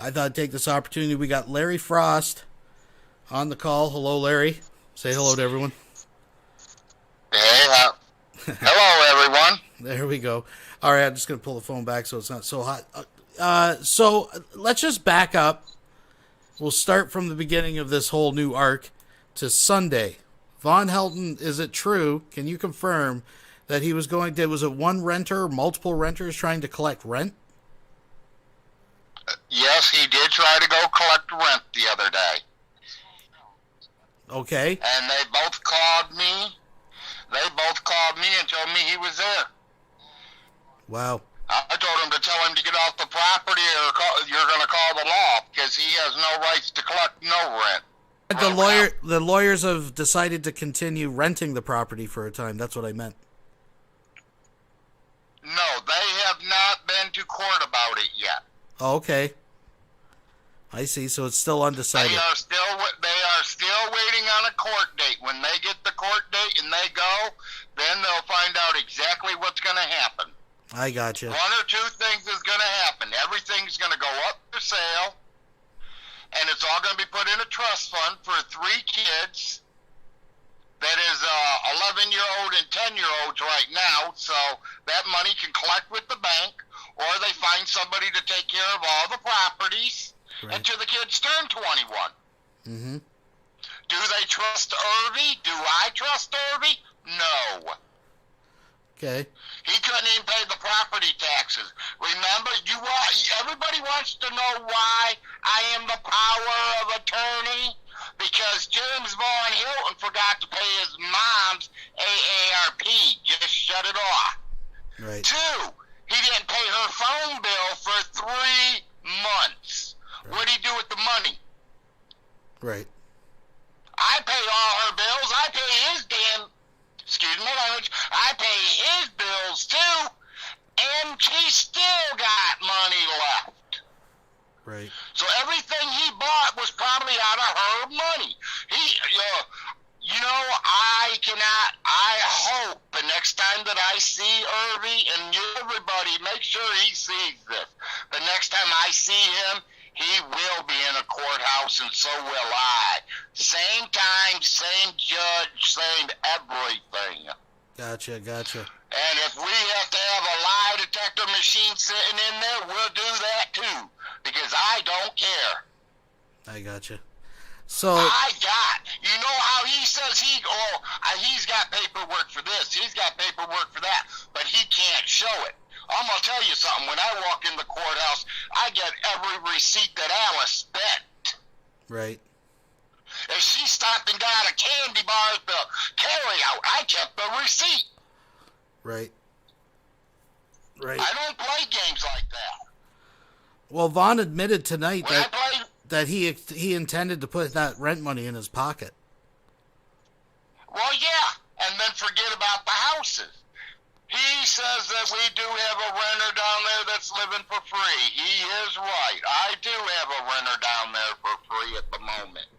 I thought I'd take this opportunity. We got Larry Frost on the call. Hello, Larry. Say hello to everyone. Hey, hello, everyone. There we go. All right, I'm just going to pull the phone back so it's not so hot. So let's just back up. We'll start from the beginning of this whole new arc to Sunday. Von Helton, is it true? Can you confirm that he was was it one renter or multiple renters trying to collect rent? Yes, he did try to go collect rent the other day. Okay. And they both called me. And told me he was there. Wow. I told him to tell him to get off the property or you're going to call the law because he has no rights to collect no rent. The lawyers have decided to continue renting the property for a time. That's what I meant. No, they have not been to court about it yet. Oh, okay. I see. So it's still undecided. They are still waiting on a court date. When they get the court date and they go, then they'll find out exactly what's going to happen. I gotcha. One or two things is going to happen. Everything's going to go up for sale, and it's all going to be put in a trust fund for 3 kids. That is 11-year-old and 10-year-olds right now, so that money can collect with the bank, or they find somebody to take care of all the properties until the kids turn 21. Mm-hmm. Do they trust Irby? Do I trust Irby? No. Okay. He couldn't even pay the property taxes. Remember, everybody wants to know why I am the power of attorney? Because James Vaughn Hilton forgot to pay his mom's AARP. Just shut it off. Right. 2, he didn't pay her phone bill for 3 months. Right. What did he do with the money? Right. I pay all her bills. I pay his excuse my language, I pay his bills too, and he still got money left. Right. So everything he bought was probably out of her money. I hope the next time that I see Irby, and everybody, make sure he sees this. The next time I see him, he will be in a courthouse, and so will I. Same time, same judge, same everything. Gotcha. And if we have to have a lie detector machine sitting in there, we'll do that too, because I don't care. I gotcha. So you know how he says he's got paperwork for this, he's got paperwork for that, but he can't show it. I'm going to tell you something. When I walk in the courthouse, I get every receipt that Alice spent. Right. If she stopped and got a candy bar at the carry out, I kept the receipt. Right. I don't play games like that. Well, Vaughn admitted tonight that he intended to put that rent money in his pocket. Well, yeah, and then forget about the houses. He says that we do have a renter down there that's living for free. He is right. I do have a renter down there for free at the moment.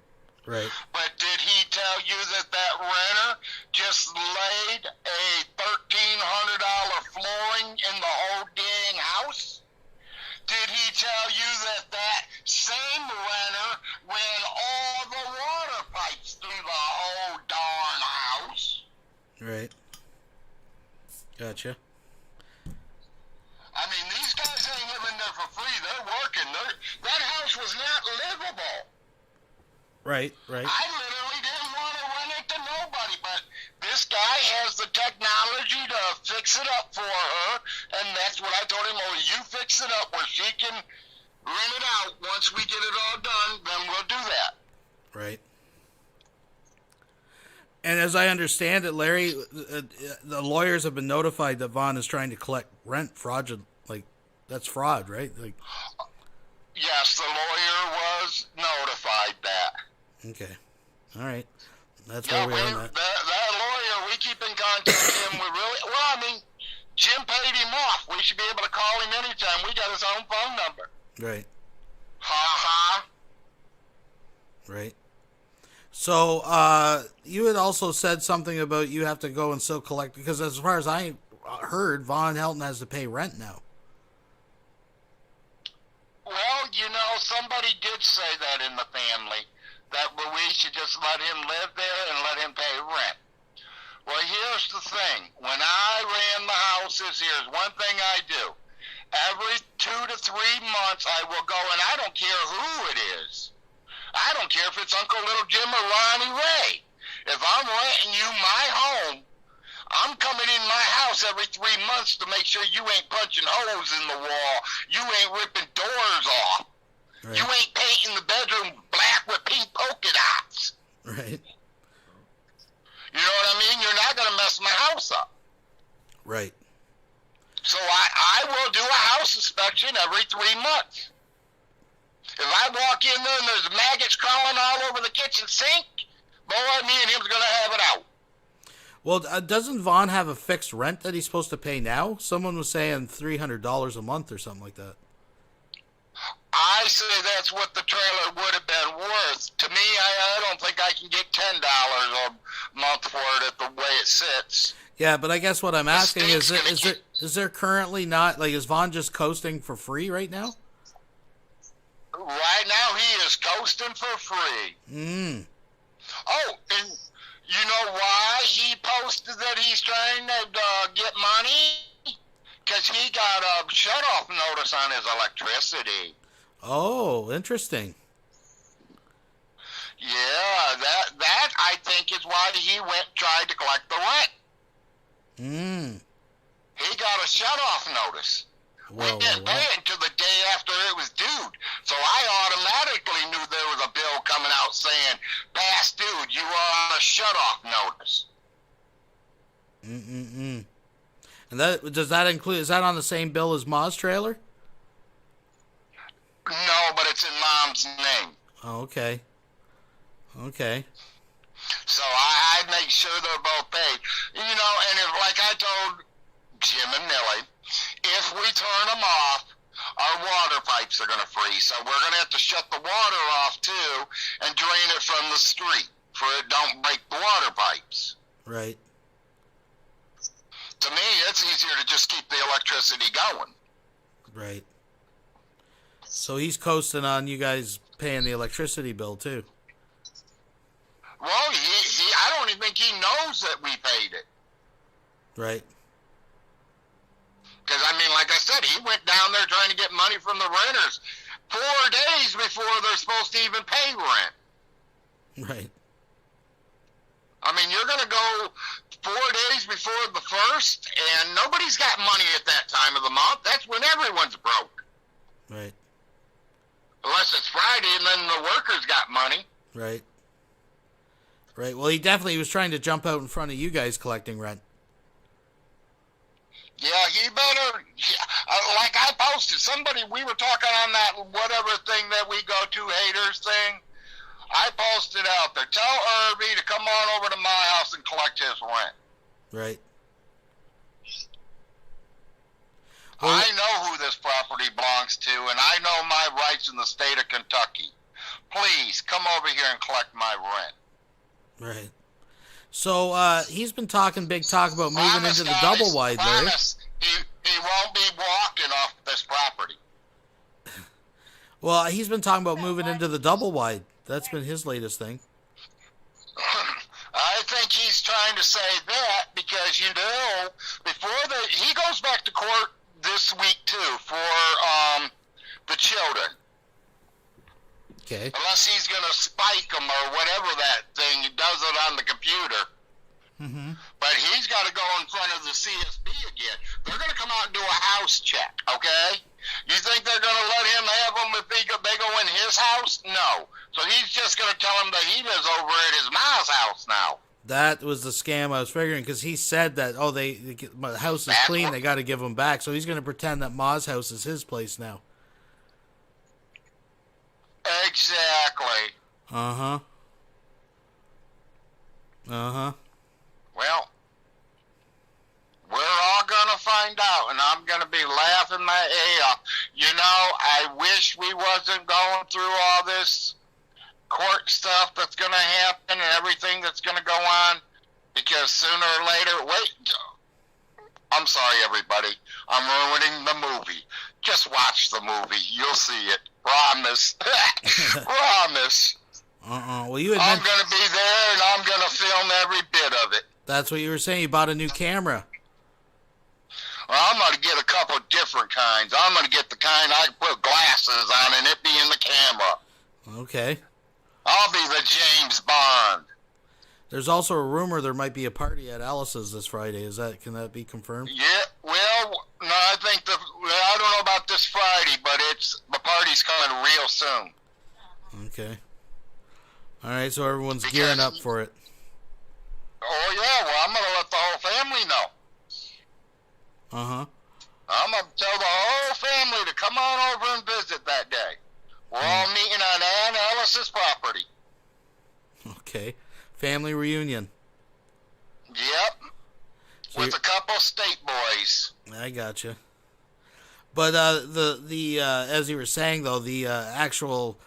Right. But did he tell you that renter just laid a $1,300 flooring in the whole dang house? Did he tell you that same renter ran all the water pipes through the whole darn house? Right. Gotcha. I mean, these guys ain't living there for free. They're working. That house was not livable. Right. I literally didn't want to rent it to nobody, but this guy has the technology to fix it up for her, and that's what I told him. Oh, you fix it up where she can rent it out. Once we get it all done, then we'll do that. Right. And as I understand it, Larry, the lawyers have been notified that Vaughn is trying to collect rent fraudulent. Like, that's fraud, right? Like, yes, the lawyer was notified that. Okay. All right. That's where we are on that. That lawyer, we keep in contact with him. Jim paid him off. We should be able to call him anytime. We got his own phone number. Right. Ha. Right. So, you had also said something about you have to go and still collect, because as far as I heard, Von Helton has to pay rent now. Well, somebody did say that in the family, that we should just let him live there and let him pay rent. Well, here's the thing. When I ran the houses, here's one thing I do. Every 2 to 3 months, I will go, and I don't care who it is. I don't care if it's Uncle Little Jim or Ronnie Ray. If I'm renting you my home, I'm coming in my house every 3 months to make sure you ain't punching holes in the wall. You ain't ripping doors off. Right. You ain't painting the bedroom black with pink polka dots. Right. You know what I mean? You're not going to mess my house up. Right. So I will do a house inspection every 3 months. If I walk in there and there's maggots crawling all over the kitchen sink, boy, me and him's going to have it out. Well, doesn't Vaughn have a fixed rent that he's supposed to pay now? Someone was saying $300 a month or something like that. I say that's what the trailer would have been worth. To me, I don't think I can get $10 a month for it at the way it sits. Yeah, but I guess what I'm asking is there currently not, like, is Vaughn just coasting for free right now? Right now, he is coasting for free. Oh, and you know why he posted that he's trying to get money? Because he got a shut-off notice on his electricity. Oh, interesting. Yeah, that I think is why he went and tried to collect the rent. He got a shut-off notice. We didn't pay it until the day after it was due. So I automatically knew there was a bill coming out saying, past due, you are on a shut-off notice. And does that include, is that on the same bill as Ma's trailer? No, but it's in Mom's name. Oh, okay. Okay. So I make sure they're both paid. You know, and if, like I told Jim and Millie, if we turn them off, our water pipes are going to freeze. So we're going to have to shut the water off, too, and drain it from the street for it don't break the water pipes. Right. To me, it's easier to just keep the electricity going. Right. So he's coasting on you guys paying the electricity bill, too. Well, I don't even think he knows that we paid it. Right. Because, I mean, like I said, he went down there trying to get money from the renters 4 days before they're supposed to even pay rent. Right. I mean, you're going to go 4 days before the 1st, and nobody's got money at that time of the month. That's when everyone's broke. Right. Unless it's Friday, and then the workers got money. Right. Right. Well, he definitely was trying to jump out in front of you guys collecting rent. Yeah, he better. Like I posted, we were talking on that whatever thing that we go to, haters thing. I posted out there, tell Irby to come on over to my house and collect his rent. Right. Well, I know who this property belongs to, and I know my rights in the state of Kentucky. Please, come over here and collect my rent. Right. So, he's been talking big talk about moving into the double wide, Larry. He won't be walking off this property. Well, he's been talking about moving into the double wide. That's been his latest thing. I think he's trying to say that because, you know, he goes back to court this week, too, for the children. Okay. Unless he's going to spike them or whatever that thing, he does it on the computer. But he's got to go in front of the CSB again. They're going to come out and do a house check, okay? You think they're going to let him have them if they go in his house? No. So he's just going to tell him that he lives over at his mom's house now. That was the scam I was figuring, because he said that, my house is clean, they got to give him back. So he's going to pretend that Ma's house is his place now. Exactly. Uh-huh. Well, we're all going to find out, and I'm going to be laughing my A off. You know, I wish we wasn't going through all this court stuff that's going to happen and everything that's going to go on, because sooner or later, I'm sorry, everybody. I'm ruining the movie. Just watch the movie. You'll see it. Promise. Promise. Well, you I'm admit going to be there, and I'm going to film every bit of it. that's what you were saying. You bought a new camera. Well, I'm going to get a couple different kinds. I'm going to get the kind I can put glasses on and it be in the camera. Okay. I'll be the James Bond. There's also a rumor there might be a party at Alice's this Friday. Can that be confirmed? Yeah, well, no, I think I don't know about this Friday, but the party's coming real soon. Okay. All right, so everyone's gearing up for it. Oh, yeah, well, I'm going to let the whole family know. Uh-huh. I'm going to tell the whole family to come on over and visit that day. We're all meeting on Ann Ellis's property. Okay. Family reunion. Yep. So with a couple state boys. I gotcha. But the as you were saying though, the actual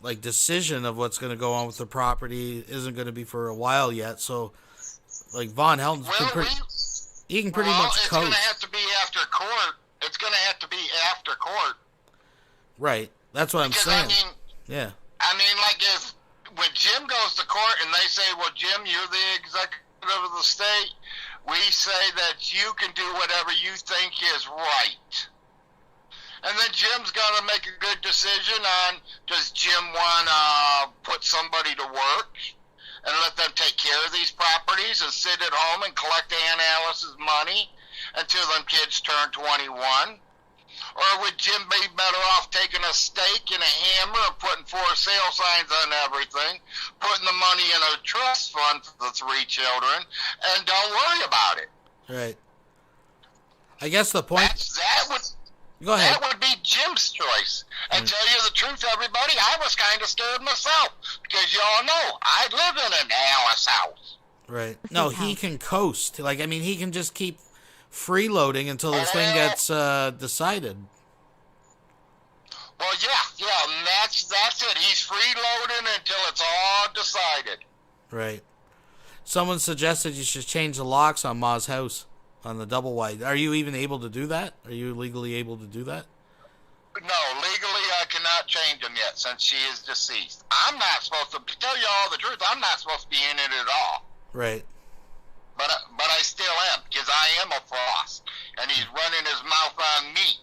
like decision of what's going to go on with the property isn't going to be for a while yet. So like Von Helton's he can pretty much it's coast. going to have to be after court. It's going to have to be after court. Right. That's what I'm saying. Yeah. I mean, like when Jim goes to court and they say, well, Jim, you're the executive of the state, we say that you can do whatever you think is right. And then Jim's got to make a good decision on, does Jim want to put somebody to work and let them take care of these properties and sit at home and collect Aunt Alice's money until them kids turn 21? Or would Jim be better off taking a stake and a hammer and putting for sale signs on everything, putting the money in a trust fund for the 3 children, and don't worry about it? Right. I guess the point... Go ahead. That would be Jim's choice. And tell you the truth, everybody, I was kind of scared myself. Because you all know, I live in an Alice house. Right. No, he can coast. Like, I mean, he can just keep freeloading until this thing gets decided. Well, yeah, and that's it. He's freeloading until it's all decided. Right. Someone suggested you should change the locks on Ma's house on the double wide. Are you even able to do that? Are you legally able to do that? No, legally I cannot change them yet since she is deceased. I'm not supposed to tell you all the truth. I'm not supposed to be in it at all. Right. But I still am, because I am a Frost, and he's running his mouth on me.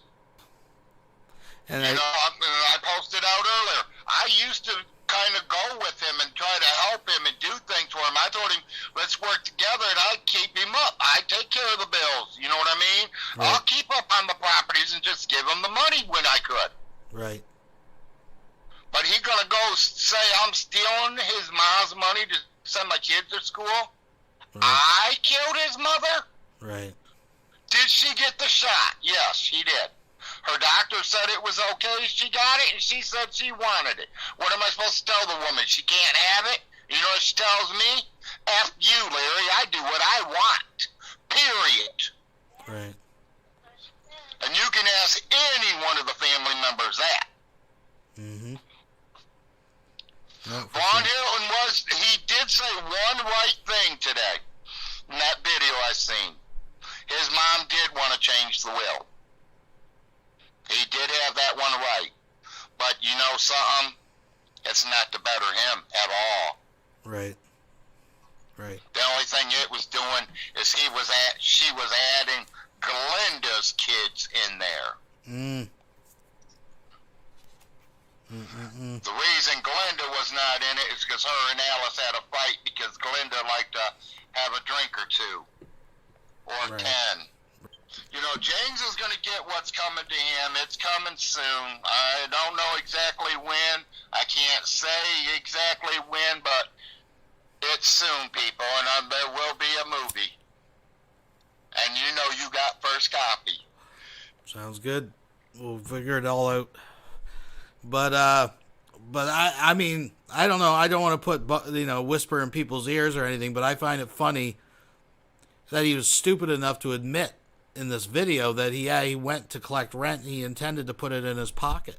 And I posted out earlier, I used to kind of go with him and try to help him and do things for him. I told him, let's work together, and I'd keep him up. I'd take care of the bills, you know what I mean? Right. I'll keep up on the properties and just give him the money when I could. Right. But he gonna go say I'm stealing his mom's money to send my kids to school? Right. I killed his mother? Right. Did she get the shot? Yes, she did. Her doctor said it was okay, she got it, and she said she wanted it. What am I supposed to tell the woman? She can't have it? You know what she tells me? F you, Larry, I do what I want. Period. Right. And you can ask any one of the family members that. Mm-hmm. Von Hilton he did say one right thing today in that video I seen. His mom did want to change the will. He did have that one right. But you know something? It's not to better him at all. Right. Right. The only thing it was doing is she was adding Glenda's kids in there. The reason Glenda was not in it is because her and Alice had a fight because Glenda liked to have a drink or 2 or 10. You know, James is going to get what's coming to him. It's coming soon. I don't know exactly when. I can't say exactly when, but it's soon, people, and there will be a movie. And you know you got first copy. Sounds good. We'll figure it all out. But I mean, I don't know. I don't want to put, whisper in people's ears or anything, but I find it funny that he was stupid enough to admit in this video that he went to collect rent and he intended to put it in his pocket.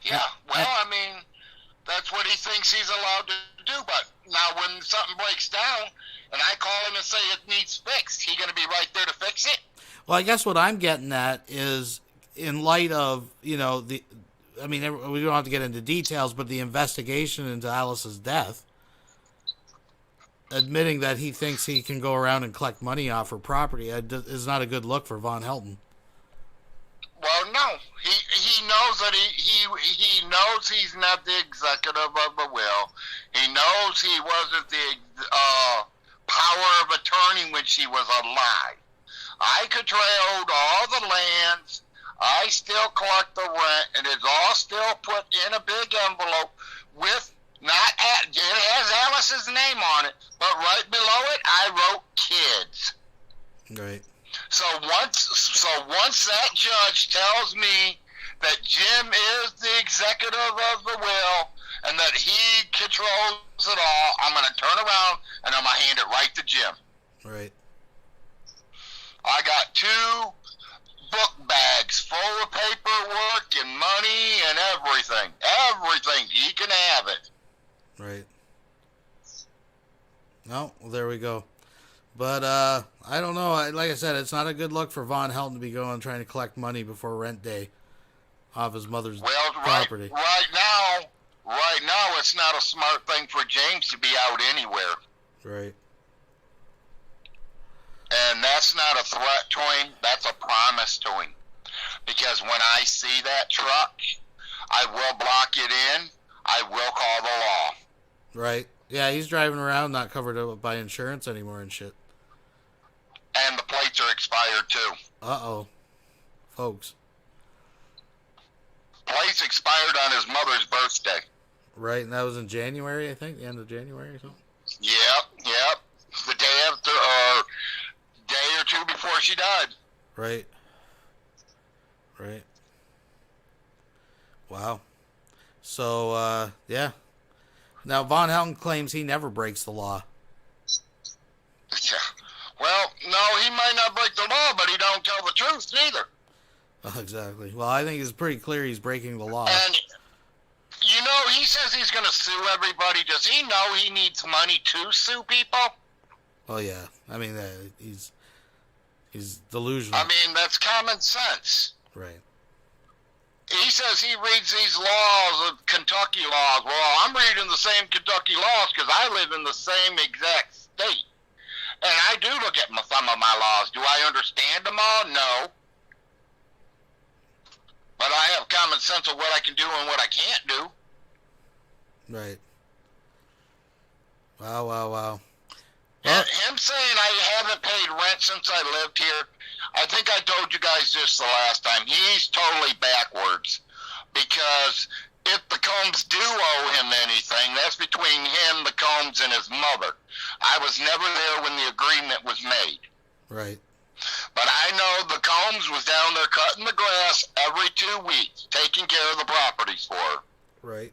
Yeah, well, I mean, that's what he thinks he's allowed to do, but now when something breaks down and I call him and say it needs fixed, he going to be right there to fix it? Well, I guess what I'm getting at is in light of, I mean, we don't have to get into details, but the investigation into Alice's death, admitting that he thinks he can go around and collect money off her property is not a good look for Von Helton. Well, no, he knows that he knows he's not the executive of the will. He knows he wasn't the power of attorney when she was alive. I controlled all the lands. I still collect the rent, and it's all still put in a big envelope with it has Alice's name on it, but right below it I wrote kids. Right. So once that judge tells me that Jim is the executive of the will and that he controls it all, I'm going to turn around and I'm going to hand it right to Jim. Right. I got 2 book bags full of paperwork and money and everything. Everything. He can have it. Right. No, well, there we go. But I don't know. Like I said, it's not a good look for Von Helton to be going trying to collect money before rent day off his mother's property. Right now, it's not a smart thing for James to be out anywhere. Right. And that's not a threat to him. That's a promise to him. Because when I see that truck, I will block it in. I will call the law. Right. Yeah, he's driving around not covered up by insurance anymore and shit. And the plates are expired too. Uh-oh. Folks. Plates expired on his mother's birthday. Right, and that was in January, I think? The end of January or something? Yep. The day after, or day or two before she died. Right. Wow. So, yeah. Now, Von Helton claims he never breaks the law. Yeah. Well, no, he might not break the law, but he don't tell the truth neither. Oh, exactly. Well, I think it's pretty clear he's breaking the law. And, he says he's going to sue everybody. Does he know he needs money to sue people? Oh, yeah. I mean, he's delusional. I mean, that's common sense. Right. He says he reads these laws of Kentucky laws. Well, I'm reading the same Kentucky laws because I live in the same exact state. And I do look at some of my laws. Do I understand them all? No. But I have common sense of what I can do and what I can't do. Right. Wow. Well, him saying I haven't paid rent since I lived here, I think I told you guys this the last time. He's totally backwards. Because if the Combs do owe him anything, that's between him, the Combs, and his mother. I was never there when the agreement was made. Right. But I know the Combs was down there cutting the grass every 2 weeks, taking care of the properties for her. Right.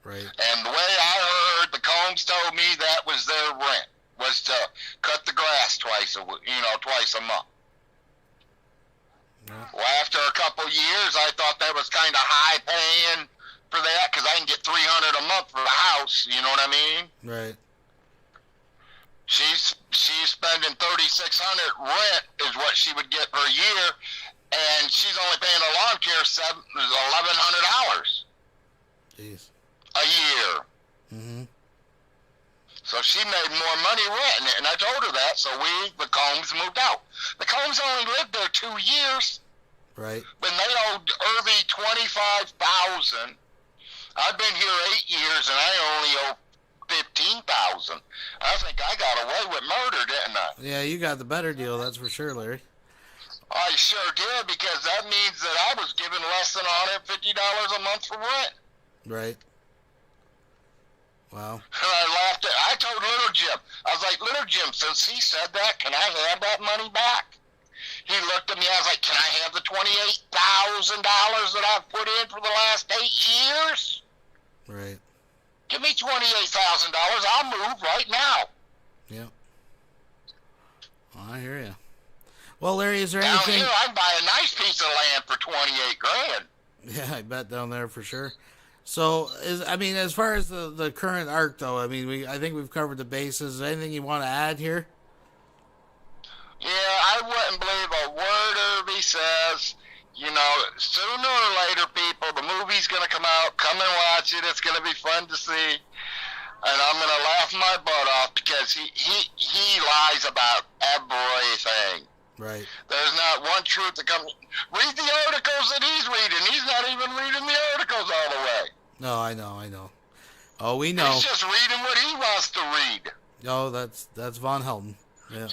And the way I heard, the Combs told me that was their rent, was to cut the grass twice a month. Yeah. Well, after a couple years, I thought that was kind of high paying for that because I can get $300 a month for the house. You know what I mean? Right. She's spending $3,600 rent is what she would get per year, and she's only paying a lawn care $1,100. Jeez. A year. Mm-hmm. So she made more money renting it, and I told her that, so the Combs moved out. The Combs only lived there 2 years. Right. When they owed Irby $25,000, I've been here 8 years, and I only owe $15,000. I think I got away with murder, didn't I? Yeah, you got the better deal, that's for sure, Larry. I sure did, because that means that I was given less than $150 a month for rent. Right. Wow. And I laughed I told Little Jim, I was like, Little Jim, since he said that, can I have that money back? He looked at me, I was like, can I have the $28,000 that I've put in for the last 8 years? Right. Give me $28,000, I'll move right now. Yep. Well, I hear you. Well, Larry, is there Down anything... here, I'd buy a nice piece of land for $28,000. Yeah, I bet down there for sure. So, as far as the current arc, though, I think we've covered the bases. Anything you want to add here? Yeah, I wouldn't believe a word Irby says. You know, sooner or later, people, the movie's going to come out. Come and watch it. It's going to be fun to see. And I'm going to laugh my butt off because he lies about everything. Right. There's not one truth that comes. Read the articles that he's reading. He's not even reading the articles all the way. No, I know. Oh, we know. He's just reading what he wants to read. Oh, that's Von Helton. Yeah.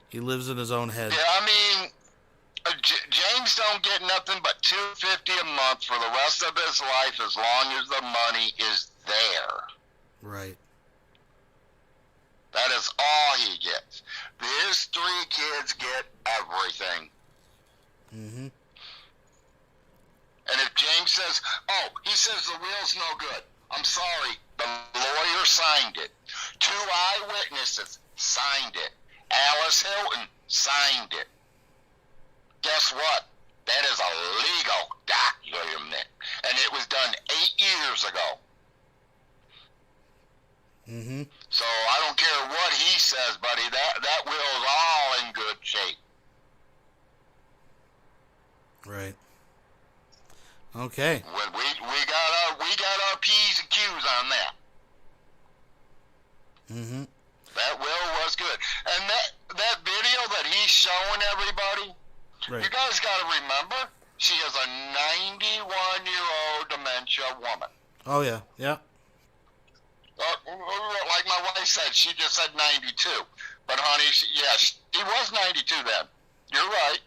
He lives in his own head. Yeah, I mean, James don't get nothing but $250 a month for the rest of his life as long as the money is there. Right. That is all he gets. His 3 kids get everything. Mm-hmm. And if James says, oh, he says the will's no good. I'm sorry. The lawyer signed it. 2 eyewitnesses signed it. Alice Hilton signed it. Guess what? That is a legal document. And it was done 8 years ago. Mm-hmm. So I don't care what he says, buddy. That will is all in good shape. Right. Okay. When we got our P's and Q's on that. Mm-hmm. That will was good. And that video that he's showing everybody, Right. you guys got to remember, she is a 91-year-old dementia woman. Oh yeah. Yeah. Like my wife said, she just said 92. But honey, she was 92 then. You're right.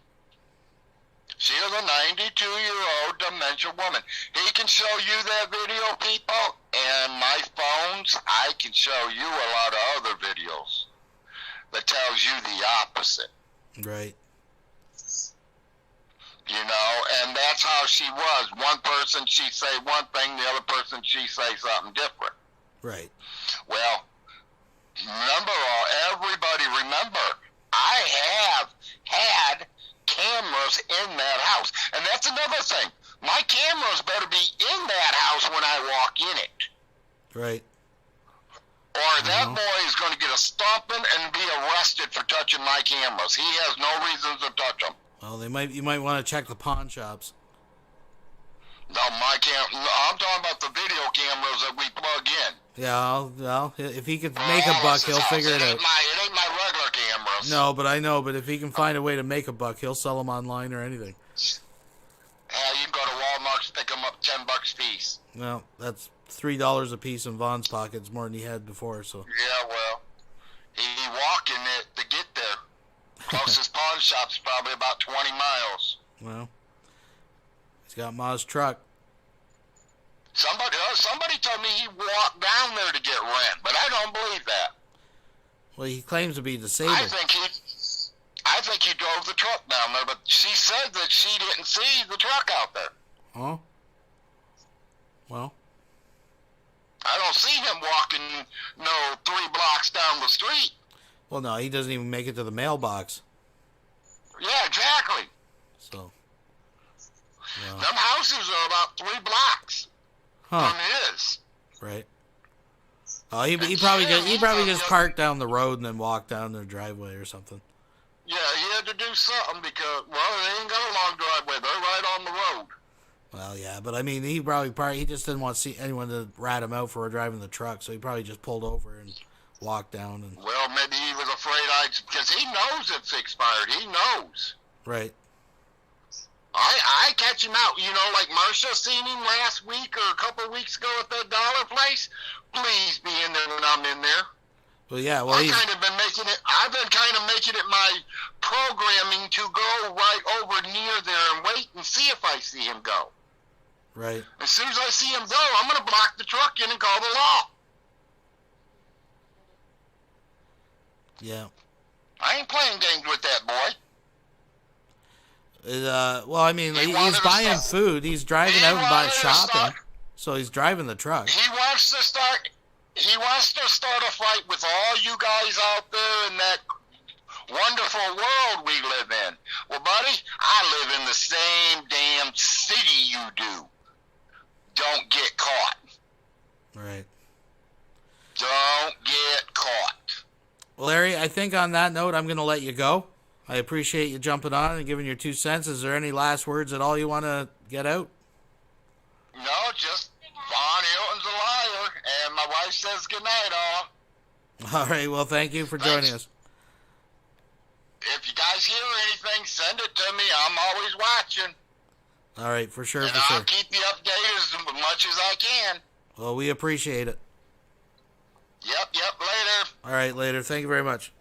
She is a 92-year-old dementia woman. He can show you that video, people, and my phones, I can show you a lot of other videos that tells you the opposite. Right. You know, and that's how she was. One person, she say one thing, the other person, she say something different. Right. Well, everybody remember, I have had cameras in that house. And that's another thing. My cameras better be in that house when I walk in it. Right. Or that boy is going to get a stomping and be arrested for touching my cameras. He has no reason to touch them. Well, you might want to check the pawn shops. No, I'm talking about the video cameras that we plug in. Yeah, well, if he can make a buck, he'll figure it out. It ain't my regular cameras. No, but I know. But if he can find a way to make a buck, he'll sell them online or anything. You can go to Walmart, pick them up $10 a piece. Well, that's $3 a piece in Vaughn's pockets, more than he had before. So. Yeah, well, he walking it to get there. Closest pawn shop's probably about 20 miles. Well, he's got Ma's truck. Somebody told me he walked down there to get rent, but I don't believe that. Well, he claims to be disabled. I think he drove the truck down there, but she said that she didn't see the truck out there. Oh. Well. I don't see him walking 3 blocks down the street. Well, no, he doesn't even make it to the mailbox. Yeah, exactly. So. Well. Them houses are about 3 blocks from his. Right. Oh, he probably just parked down the road and then walked down their driveway or something. Yeah, he had to do something because, they ain't got a long driveway. They're right on the road. Well, yeah, but I mean, he just didn't want to see anyone to rat him out for driving the truck, so he probably just pulled over and walked down. And well, maybe he was afraid because he knows it's expired. He knows. Right. I catch him out. You know, like Marcia seen him last week or a couple of weeks ago at that dollar place. Please be in there when I'm in there. Well, yeah. Well, I've been kind of making it my programming to go right over near there and wait and see if I see him go. Right. As soon as I see him go, I'm going to block the truck in and call the law. Yeah. I ain't playing games with that boy. Well, I mean, he's buying food. He's driving out and buying shopping. So he's driving the truck. He wants to start a fight with all you guys out there in that wonderful world we live in. Well, buddy, I live in the same damn city you do. Don't get caught. Right. Don't get caught. Well, Larry, I think on that note, I'm going to let you go. I appreciate you jumping on and giving your 2 cents. Is there any last words at all you want to get out? No, just Von Hilton's a liar, and my wife says goodnight, all. All right. Well, thank you for joining us. If you guys hear anything, send it to me. I'm always watching. All right, for sure, And for I'll sure. keep you updated as much as I can. Well, we appreciate it. Yep, later. All right, later. Thank you very much.